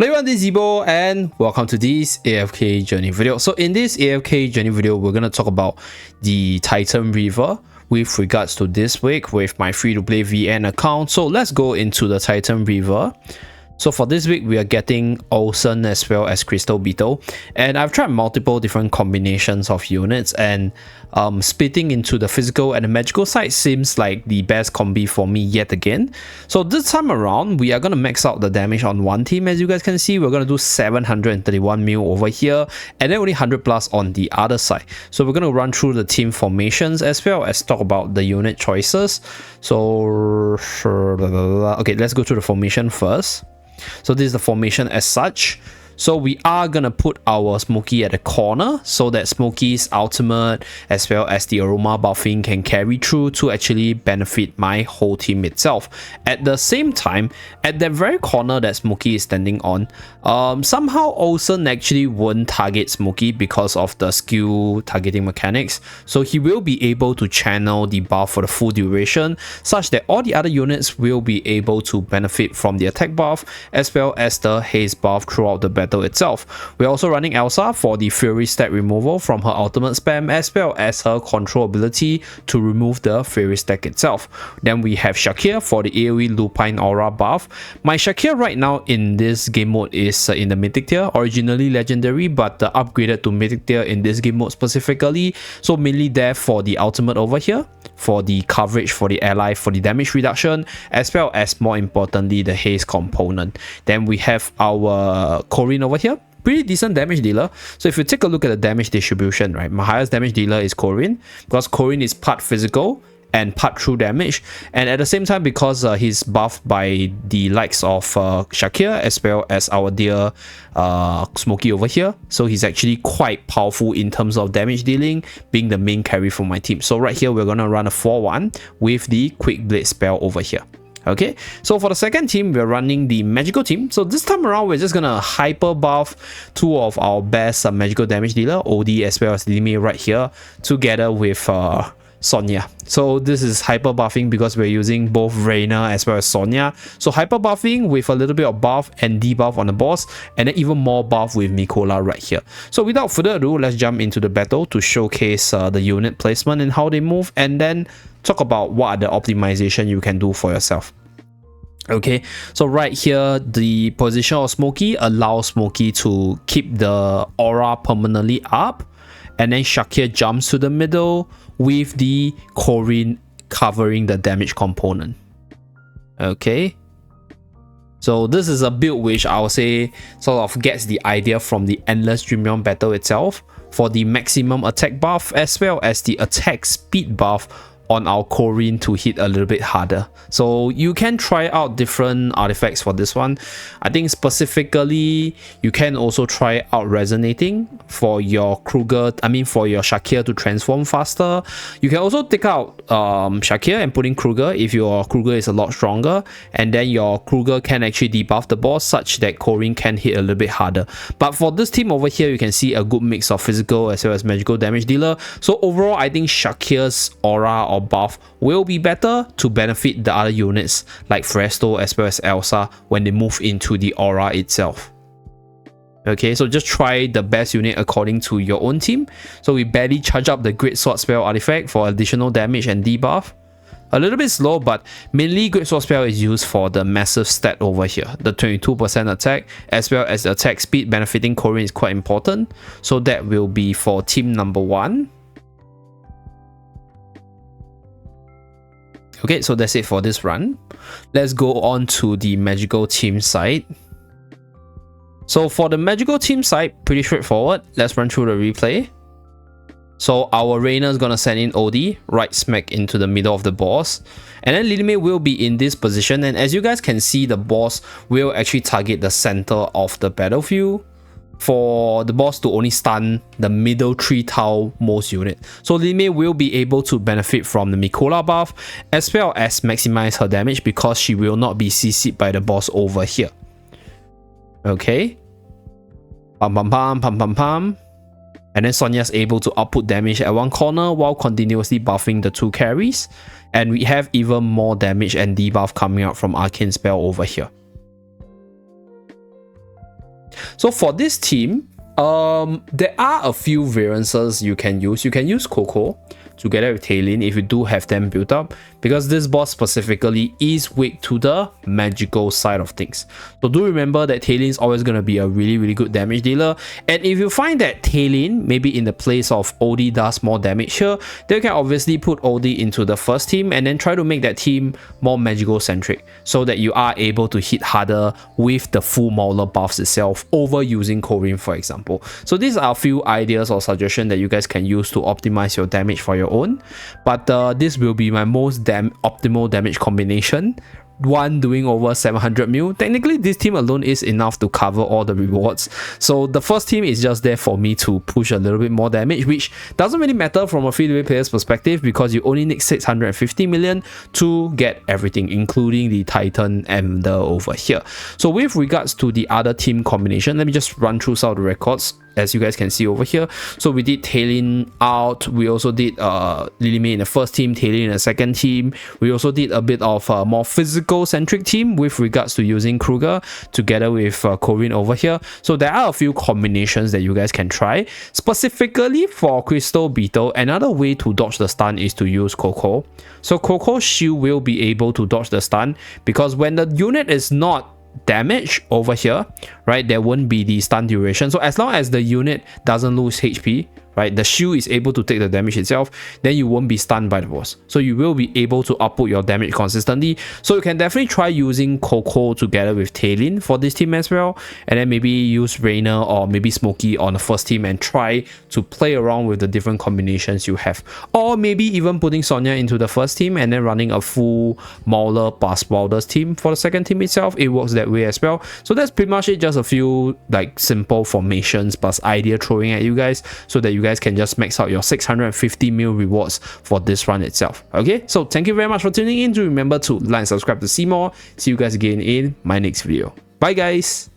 Hello everyone, this is Zeeebo and welcome to this AFK journey video. So in this AFK journey video, we're going to talk about the Titan Reaver with regards to this week with my free-to-play VN account. So let's go into the Titan Reaver. So for this week, we are getting Orsen as well as Crystal Beetle. And I've tried multiple different combinations of units, and splitting into the physical and the magical side seems like the best combi for me yet again. So this time around, we are going to max out the damage on one team. As you guys can see, we're going to do 731 mil over here and then only 100 plus on the other side. So we're going to run through the team formations as well as talk about the unit choices. So okay, let's go through the formation first. So this is the formation as such. So we are going to put our Smokey at the corner so that Smokey's ultimate as well as the aroma buffing can carry through to actually benefit my whole team itself. At the same time, at that very corner that Smokey is standing on, somehow Orsen actually won't target Smokey because of the skill targeting mechanics. So he will be able to channel the buff for the full duration such that all the other units will be able to benefit from the attack buff as well as the haste buff throughout the battle itself. We're also running Elsa for the Fury stat removal from her ultimate spam as well as her control ability to remove the Fury stack itself. Then we have Shakir for the AoE Lupine Aura buff. My Shakir right now in this game mode is in the Mythic tier, originally Legendary but upgraded to Mythic tier in this game mode specifically. So mainly there for the ultimate over here, for the coverage for the ally, for the damage reduction, as well as more importantly the haste component. Then we have our Corin over here, pretty decent damage dealer. So if you take a look at the damage distribution, right, my highest damage dealer is Corin because Corin is part physical and part true damage, and at the same time because he's buffed by the likes of Shakir as well as our dear Smokey over here, so he's actually quite powerful in terms of damage dealing, being the main carry for my team. So right here we're gonna run a 4-1 with the Quick Blade spell over here. Okay, so for the second team, we're running the magical team. So this time around, we're just gonna hyper buff two of our best magical damage dealer, OD as well as Lime right here, together with Sonya. So this is hyper buffing because we're using both Reina as well as Sonya. So hyper buffing with a little bit of buff and debuff on the boss, and then even more buff with Mikola right here. So without further ado, let's jump into the battle to showcase the unit placement and how they move, and then talk about what are the optimization you can do for yourself. Okay, so right here, the position of Smokey allows Smokey to keep the aura permanently up, and then Shakir jumps to the middle with the Corin covering the damage component. Okay, so this is a build which I would say sort of gets the idea from the Endless Dreamland battle itself for the maximum attack buff as well as the attack speed buff on our Corin to hit a little bit harder. So you can try out different artifacts for this one. I think specifically you can also try out resonating for your for your Shakir to transform faster. You can also take out Shakir and put in Kruger if your Kruger is a lot stronger, and then your Kruger can actually debuff the boss such that Corin can hit a little bit harder. But for this team over here, you can see a good mix of physical as well as magical damage dealer. So overall, I think Shakir's aura or buff will be better to benefit the other units like Fresto as well as Elsa when they move into the aura itself. Okay, so just try the best unit according to your own team. So we barely charge up the Great Sword spell artifact for additional damage and debuff. A little bit slow, but mainly Great Sword spell is used for the massive stat over here. The 22% attack as well as the attack speed benefiting Corin is quite important. So that will be for team number 1. Okay, so that's it for this run. Let's go on to the magical team side. So for the magical team side, pretty straightforward. Let's run through the replay. So our Reina is gonna send in OD right smack into the middle of the boss, and then Lilime will be in this position, and as you guys can see, the boss will actually target the center of the battlefield for the boss to only stun the middle 3 tile most unit. So Lilime will be able to benefit from the Mikola buff as well as maximize her damage because she will not be CC'd by the boss over here. Okay, pam pam pam pam pam pam, and then Sonya's able to output damage at one corner while continuously buffing the 2 carries, and we have even more damage and debuff coming out from Arcane Spell over here. So for this team, there are a few variances you can use. You can use Coco together with Tailin if you do have them built up, because this boss specifically is weak to the magical side of things. So do remember that Tailin is always going to be a really good damage dealer, and if you find that Tailin maybe in the place of Odie does more damage here, then you can obviously put Odie into the first team and then try to make that team more magical centric, so that you are able to hit harder with the full Mauler buffs itself over using Corin, for example. So these are a few ideas or suggestions that you guys can use to optimize your damage for your own, but this will be my most optimal damage combination. One doing over 700 mil. Technically this team alone is enough to cover all the rewards, so the first team is just there for me to push a little bit more damage, which doesn't really matter from a free-to-play player's perspective, because you only need 650 million to get everything, including the Titan and the over here. So with regards to the other team combination, let me just run through some of the records. As you guys can see over here, so we did Tailin out, we also did Lily May in the first team, Tailin in the second team. We also did a bit of a more physical centric team with regards to using Kruger together with Corin over here. So there are a few combinations that you guys can try. Specifically for Crystal Beetle, another way to dodge the stun is to use Coco. So Coco's shield will be able to dodge the stun, because when the unit is not damage over here, right, there won't be the stun duration. So as long as the unit doesn't lose HP, right, the shield is able to take the damage itself, then you won't be stunned by the boss. So you will be able to output your damage consistently. So you can definitely try using Coco together with Tailin for this team as well, and then maybe use Rainer or maybe Smokey on the first team and try to play around with the different combinations you have. Or maybe even putting Sonya into the first team and then running a full Mauler plus Wilders team for the second team itself. It works that way as well. So that's pretty much it, just a few like simple formations plus idea throwing at you guys, so that you guys can just max out your 650 mil rewards for this run itself. Okay, so thank you very much for tuning in. Do remember to like and subscribe to see more. See you guys again in my next video. Bye guys.